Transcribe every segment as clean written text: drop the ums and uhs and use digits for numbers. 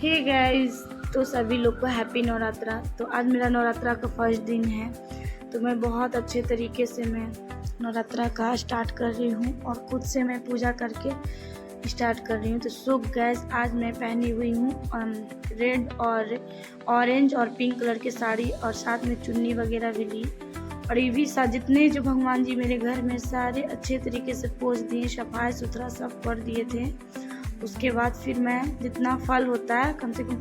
Hey guys, तो सभी लोग को हैप्पी नवरात्रा। तो आज मेरा नवरात्रा का फर्स्ट दिन है, तो मैं बहुत अच्छे तरीके से मैं नवरात्रा का स्टार्ट कर रही हूँ और खुद से मैं पूजा करके स्टार्ट कर रही हूँ। तो सो गाइस, आज मैं पहनी हुई हूँ रेड और ऑरेंज और पिंक कलर की साड़ी और साथ में चुन्नी वगैरह भी ली। और ये भी जितने जो भगवान जी मेरे घर में सारे अच्छे तरीके से पोछ दिए, सफाई सुथरा सब कर दिए थे। उसके बाद फिर मैं जितना फल होता है कम से कम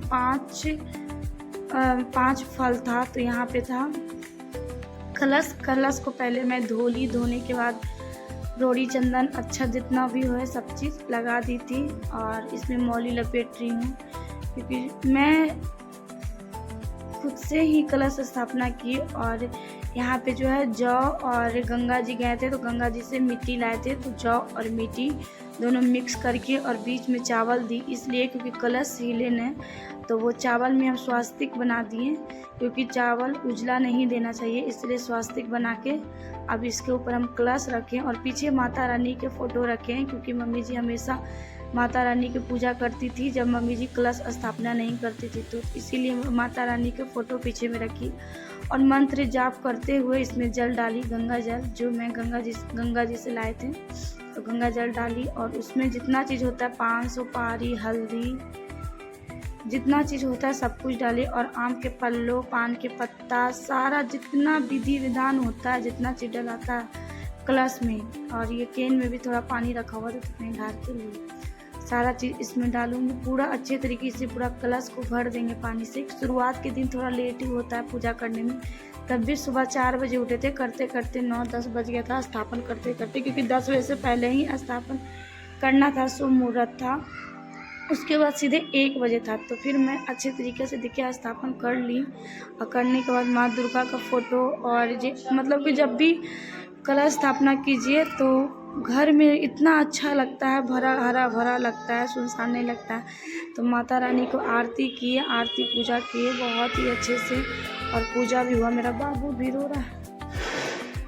पाँच फल था। तो यहाँ पे था कलश को पहले मैं धो ली। धोने के बाद रोड़ी चंदन अच्छा जितना भी हो सब चीज़ लगा दी थी और इसमें मौली लपेट रही हूँ, क्योंकि मैं खुद से ही कलश स्थापना की। और यहाँ पे जो है जौ और गंगा जी गए थे, तो गंगा जी से मिट्टी लाए थे, तो जौ और मिट्टी दोनों मिक्स करके और बीच में चावल दी, इसलिए क्योंकि कलश हिले न, तो वो चावल में हम स्वास्तिक बना दिए, क्योंकि चावल उजला नहीं देना चाहिए, इसलिए स्वास्तिक बना के अब इसके ऊपर हम कलश रखें और पीछे माता रानी के फ़ोटो रखें, क्योंकि मम्मी जी हमेशा माता रानी की पूजा करती थी जब मम्मी जी कलश स्थापना नहीं करती थी, तो इसीलिए माता रानी के फ़ोटो पीछे में रखी और मंत्र जाप करते हुए इसमें जल डाली, गंगा जल जो मैं गंगा जी से लाए थे, तो गंगा जल डाली। और उसमें जितना चीज़ होता है 500 सुपारी, हल्दी, जितना चीज़ होता है सब कुछ डाली और आम के पल्लो, पान के पत्ता, सारा जितना विधि विधान होता है, जितना चीज़ डलाता है कलश में। और ये केन में भी थोड़ा पानी रखा हुआ था तो कहीं ढार के लिए सारा चीज़ इसमें डालूंगी। पूरा अच्छे तरीके से पूरा कलश को भर देंगे पानी से। शुरुआत के दिन थोड़ा लेट ही होता है पूजा करने में, तब भी सुबह 4 बजे उठे थे, करते करते 9-10 बज गया था स्थापन करते करते, क्योंकि 10 बजे से पहले ही स्थापन करना था, शुभ मुहूर्त था। उसके बाद सीधे 1 बजे था, तो फिर मैं अच्छे तरीके से देखिए स्थापन कर ली। और करने के बाद माँ दुर्गा का फ़ोटो और मतलब कि जब भी कलश स्थापना कीजिए तो घर में इतना अच्छा लगता है, हरा भरा लगता है, सुनसान नहीं लगता है। तो माता रानी को आरती किए, आरती पूजा किए बहुत ही अच्छे से, और पूजा भी हुआ। मेरा बाबू भी रो रहा है।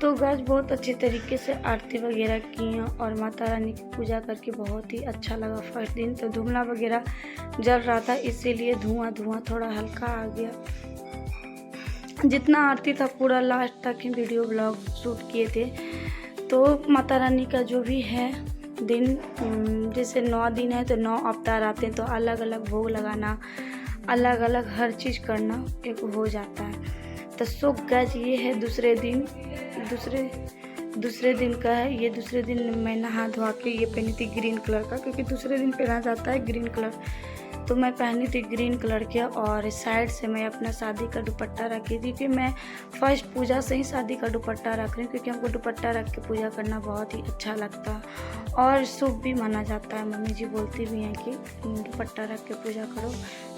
तो गाइस, बहुत अच्छे तरीके से आरती वगैरह की और माता रानी की पूजा करके बहुत ही अच्छा लगा फर्स्ट दिन। तो धुमला वगैरह जल रहा था, इसीलिए धुआं थोड़ा हल्का आ गया। जितना आरती था पूरा लास्ट तक ही वीडियो ब्लॉग शूट किए थे। तो माता रानी का जो भी है दिन, जैसे 9 दिन है तो 9 अवतार आते हैं, तो अलग अलग भोग लगाना, अलग अलग हर चीज़ करना एक हो जाता है। तो सो गाइस, ये है दूसरे दिन का है। ये दूसरे दिन मैं नहा धोआ के ये पहनी थी ग्रीन कलर का, क्योंकि दूसरे दिन पहना जाता है ग्रीन कलर, तो मैं पहनी थी ग्रीन कलर के। और साइड से मैं अपना शादी का दुपट्टा रखी थी, कि मैं फर्स्ट पूजा से ही शादी का दुपट्टा रख रही हूँ, क्योंकि हमको दुपट्टा रख के पूजा करना बहुत ही अच्छा लगता है और शुभ भी माना जाता है। मम्मी जी बोलती भी हैं कि दुपट्टा रख के पूजा करो,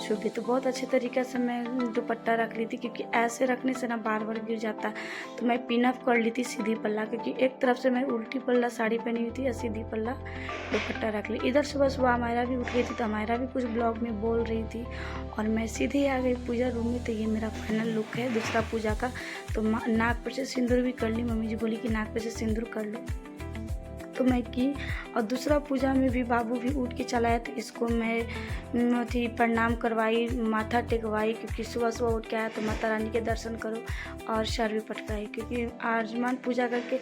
शुभ भी। तो बहुत अच्छे तरीके से मैं दुपट्टा रख ली थी, क्योंकि ऐसे रखने से ना बार बार गिर जाता है। तो मैं पिन अप कर ली थी सीधी पल्ला, क्योंकि एक तरफ से मैं उल्टी पल्ला साड़ी पहनी हुई थी और सीधी पल्ला दुपट्टा रख ली। इधर सुबह हमारा भी उठ गई थी, तो हमारा भी कुछ ब्लॉग में बोल रही थी और मैं सीधे आ गई पूजा रूम में। तो ये मेरा फाइनल लुक है दूसरा पूजा का। तो नाक पर से सिंदूर भी कर ली, मम्मी जी बोली कि नाक पर से सिंदूर कर लो, तो मैं की। और दूसरा पूजा में भी बाबू भी उठ के चला आया, तो इसको मैं थी प्रणाम करवाई, माथा टेकवाई, क्योंकि सुबह उठ के आया तो माता रानी के दर्शन करो, और सर भी पटकाई, क्योंकि आजमान पूजा करके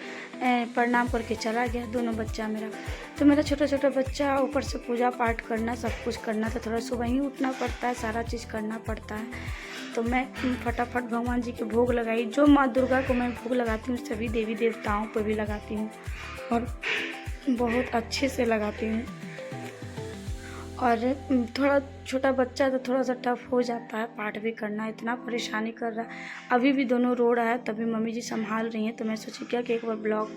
प्रणाम करके चला गया दोनों बच्चा मेरा। तो मेरा छोटा बच्चा, ऊपर से पूजा पाठ करना, सब कुछ करना, तो थोड़ा सुबह ही उठना पड़ता है, सारा चीज़ करना पड़ता है। तो मैं फटाफट भगवान जी के भोग लगाई। जो माँ दुर्गा को मैं भोग लगाती हूँ सभी देवी देवताओं पर भी लगाती हूँ और बहुत अच्छे से लगाती हूँ। और थोड़ा छोटा बच्चा तो थोड़ा सा टफ हो जाता है, पाठ भी करना इतना परेशानी कर रहा है। अभी भी दोनों रो रहा है, तभी मम्मी जी संभाल रही हैं। तो मैं सोची क्या कि एक बार ब्लॉग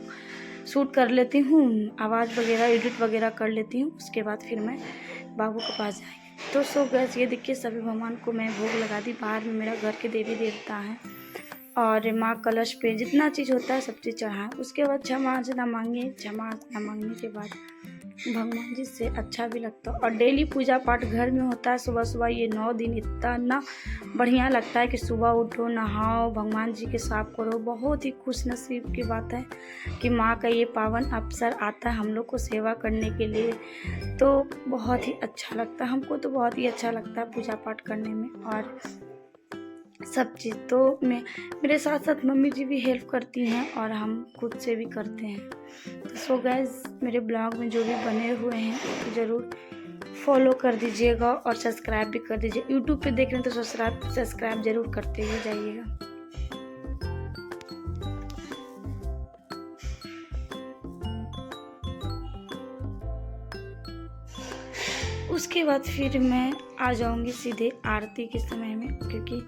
शूट कर लेती हूँ, आवाज़ वगैरह एडिट वगैरह कर लेती हूँ, उसके बाद फिर मैं बाबू के पास जाएंगे। तो सो गैस, ये देखिए सभी भगवान को मैं भोग लगा दी। बाहर में मेरा घर के देवी देवता हैं और माँ कलश पे जितना चीज़ होता है सब चीज़ चढ़ाएँ। उसके बाद क्षमा मांगने के बाद भगवान जी से अच्छा भी लगता है। और डेली पूजा पाठ घर में होता है सुबह सुबह, ये 9 दिन इतना बढ़िया लगता है कि सुबह उठो, नहाओ, भगवान जी के साफ करो। बहुत ही खुश नसीब की बात है कि माँ का ये पावन अवसर आता है हम लोग को सेवा करने के लिए, तो बहुत ही अच्छा लगता है हमको, तो बहुत ही अच्छा लगता है पूजा पाठ करने में और सब चीज़। तो मेरे साथ साथ मम्मी जी भी हेल्प करती हैं और हम खुद से भी करते हैं। तो सो गाइस, मेरे ब्लॉग में जो भी बने हुए हैं तो ज़रूर फॉलो कर दीजिएगा और सब्सक्राइब भी कर दीजिए। यूट्यूब पे देख रहे हैं तो सब्सक्राइब ज़रूर करते हुए जाइएगा। उसके बाद फिर मैं आ जाऊंगी सीधे आरती के समय में, क्योंकि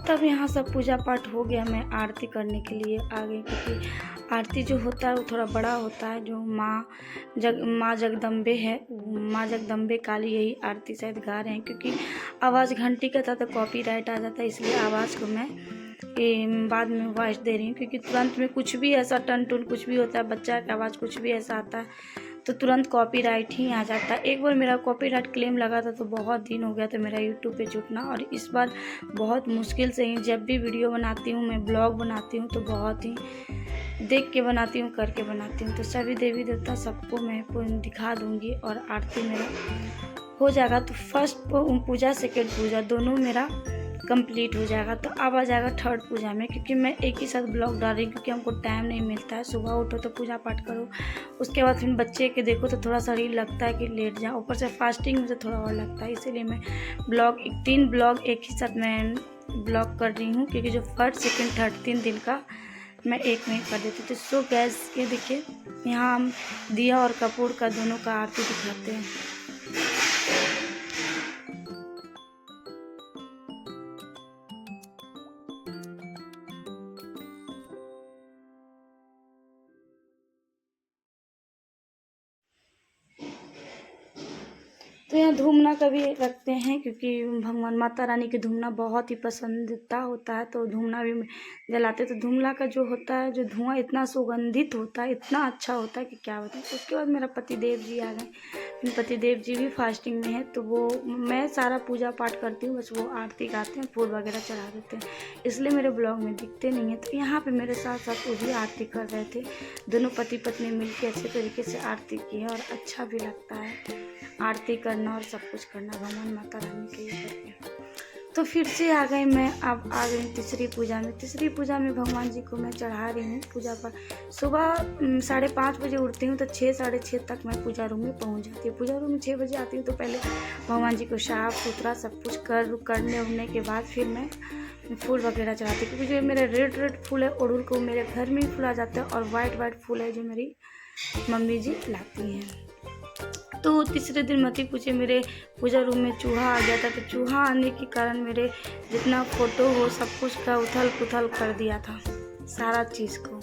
तब यहाँ सब पूजा पाठ हो गया, मैं आरती करने के लिए आ गई। क्योंकि आरती जो होता है वो थोड़ा बड़ा होता है, जो माँ जगदम्बे है, माँ जगदम्बे काली, यही आरती शायद गा रहे हैं। क्योंकि आवाज़ घंटी का था तो कॉपीराइट आ जाता है, इसलिए आवाज़ को मैं बाद में वॉइस दे रही हूँ। क्योंकि तुरंत में कुछ भी ऐसा टन टुन कुछ भी होता है, बच्चा की आवाज़ कुछ भी ऐसा आता है तो तुरंत कॉपीराइट ही आ जाता है। एक बार मेरा कॉपीराइट क्लेम लगा था तो बहुत दिन हो गया था मेरा यूट्यूब पे जुटना, और इस बार बहुत मुश्किल से ही, जब भी वीडियो बनाती हूँ, मैं ब्लॉग बनाती हूँ तो बहुत ही देख के बनाती हूँ, करके बनाती हूँ। तो सभी देवी देवता सबको मैं दिखा दूँगी और आरती मेरा हो जाएगा। तो फर्स्ट पूजा सेकेंड पूजा दोनों मेरा कंप्लीट हो जाएगा। तो अब आ जाएगा थर्ड पूजा में, क्योंकि मैं एक ही साथ ब्लॉग डाल रही हूँ, क्योंकि हमको टाइम नहीं मिलता है। सुबह उठो तो पूजा पाठ करो, उसके बाद फिर बच्चे के देखो तो थोड़ा शरीर लगता है कि लेट जाओ, ऊपर से फास्टिंग में से थोड़ा और लगता है। इसीलिए मैं 3 ब्लॉग एक ही साथ मैं ब्लॉग कर रही हूँ, क्योंकि जो फर्स्ट सेकेंड थर्ड 3 दिन का मैं एक में कर देती हूँ। तो सो गैस ये देखिए, यहाँ हम दिया और कपूर का दोनों का आरती दिखाते हैं। तो यहाँ धूमना का भी रखते हैं, क्योंकि भगवान माता रानी के धूमना बहुत ही पसंदीदा होता है, तो धूमना भी जलाते। तो धूमना का जो होता है, जो धुआं इतना सुगंधित होता है, इतना अच्छा होता है कि क्या बताएं। उसके बाद मेरा पतिदेव जी आ गए। मेरे पतिदेव जी भी फास्टिंग में है, तो वो मैं सारा पूजा पाठ करती हूँ, बस वो आरती गाते हैं, फूल वगैरह चढ़ा देते हैं, इसलिए मेरे ब्लॉग में दिखते नहीं हैं। तो यहाँ पर मेरे साथ साथ वो भी आरती कर रहे थे, दोनों पति पत्नी मिल के अच्छे तरीके से आरती की है, और अच्छा भी लगता है आरती करना और सब कुछ करना भगवान माता रानी के लिए करके। तो फिर से आ गई मैं, अब आ गई तीसरी पूजा में। तीसरी पूजा में भगवान जी को मैं चढ़ा रही हूँ पूजा पर। सुबह 5:30 बजे उठती हूँ, तो 6 साढ़े 6 तक मैं पूजा रूम में पहुँच जाती हूँ। पूजा रूम में 6 बजे आती हूँ, तो पहले भगवान जी को साफ सुथरा सब कुछ करने उड़ने के बाद फिर मैं फूल वगैरह चढ़ाती हूँ। क्योंकि जो मेरे रेड फूल है अड़हुल को, मेरे घर में ही फूला जाता है, और वाइट फूल है जो मेरी मम्मी जी लाती हैं। तो तीसरे दिन मत ही पूछे, मेरे पूजा रूम में चूहा आ गया था। तो चूहा आने के कारण मेरे जितना फ़ोटो हो सब कुछ का उथल पुथल कर दिया था, सारा चीज़ को।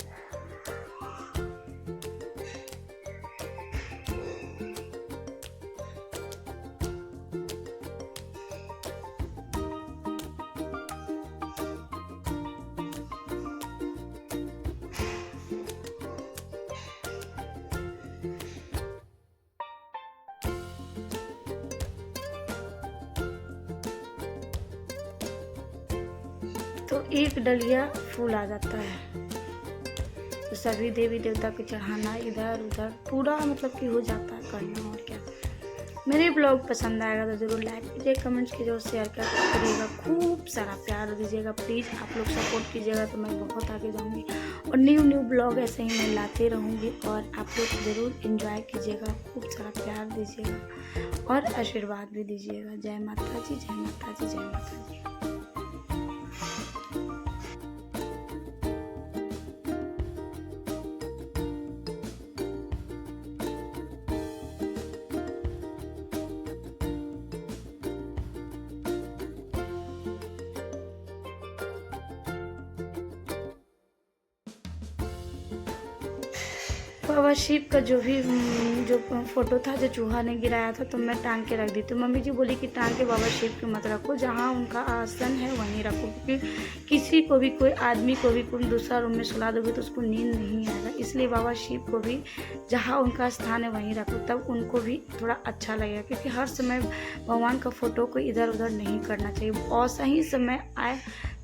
तो एक डलिया फूल आ जाता है, तो सभी देवी देवता को चढ़ाना इधर उधर पूरा मतलब कि हो जाता है करना। और क्या, मेरे ब्लॉग पसंद आएगा तो ज़रूर लाइक कीजिए, कमेंट्स कीजिए, शेयर करिएगा, खूब सारा प्यार दीजिएगा प्लीज़। आप लोग सपोर्ट कीजिएगा तो मैं बहुत आगे जाऊंगी, और न्यू ब्लॉग ऐसे ही मैं लाते रहूँगी, और आप लोग ज़रूर एंजॉय कीजिएगा, खूब सारा प्यार दीजिएगा और आशीर्वाद भी दीजिएगा। जय माता जी, जय माता जी, जय माता जी। बाबा शिव का जो भी जो फ़ोटो था, जो चूहा ने गिराया था, तो मैं टांग के रख दी। तो मम्मी जी बोली कि टांग के बाबा शिव के मत रखो, जहाँ उनका आसन है वहीं रखो, क्योंकि किसी को भी, कोई आदमी को भी कोई दूसरा रूम में सुला दोगे तो उसको नींद नहीं आएगा। इसलिए बाबा शिव को भी जहाँ उनका स्थान है वहीं रखो, तब उनको भी थोड़ा अच्छा लगेगा, क्योंकि हर समय भगवान का फ़ोटो को इधर उधर नहीं करना चाहिए। और सही समय आए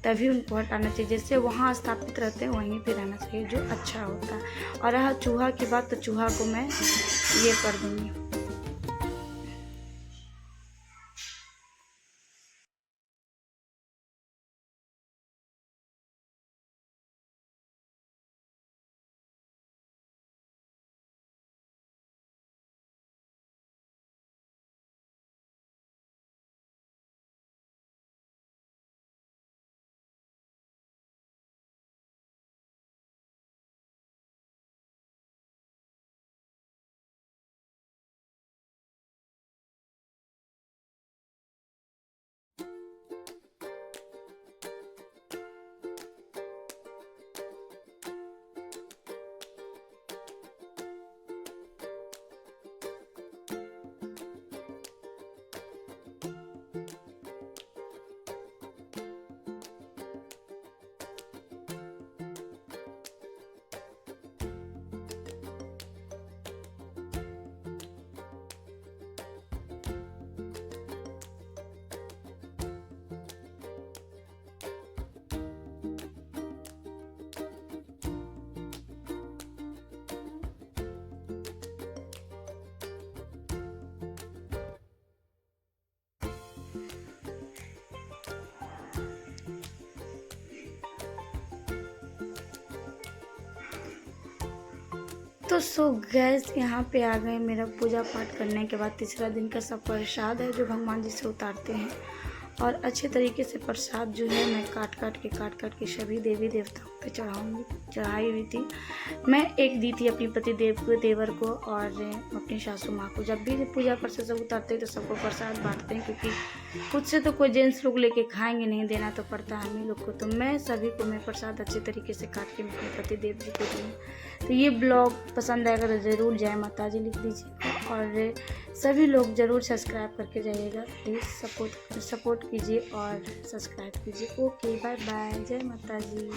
तभी उनको हटाना चाहिए, जैसे वहाँ स्थापित रहते हैं वहीं पे रहना चाहिए, जो अच्छा होता है। और रहा चूहा की बात, तो चूहा को मैं ये कर दूँगी। तो सो गैस यहाँ पे आ गए। मेरा पूजा पाठ करने के बाद तीसरा दिन का सब प्रसाद है जो भगवान जी से उतारते हैं, और अच्छे तरीके से प्रसाद जो है मैं काट काट के सभी देवी देवताओं पे चढ़ाई हुई थी। मैं एक दी थी अपनी पति देव को, देवर को, और अपनी सासू माँ को। जब भी पूजा पर से सब उतारते हैं तो सबको प्रसाद बांटते हैं, क्योंकि खुद से तो कोई जेंट्स लोग लेके खाएंगे नहीं, देना तो पड़ता है हम ही लोग को। तो मैं सभी को मैं प्रसाद अच्छे तरीके से काट के मैं अपने पति देव जी को दी। तो ये ब्लॉग पसंद आएगा तो ज़रूर जय माता जी लिख दीजिएगा, और सभी लोग ज़रूर सब्सक्राइब करके जाइएगा। प्लीज़ सपोर्ट कीजिए और सब्सक्राइब कीजिए। ओके, बाय बाय, जय माता जी।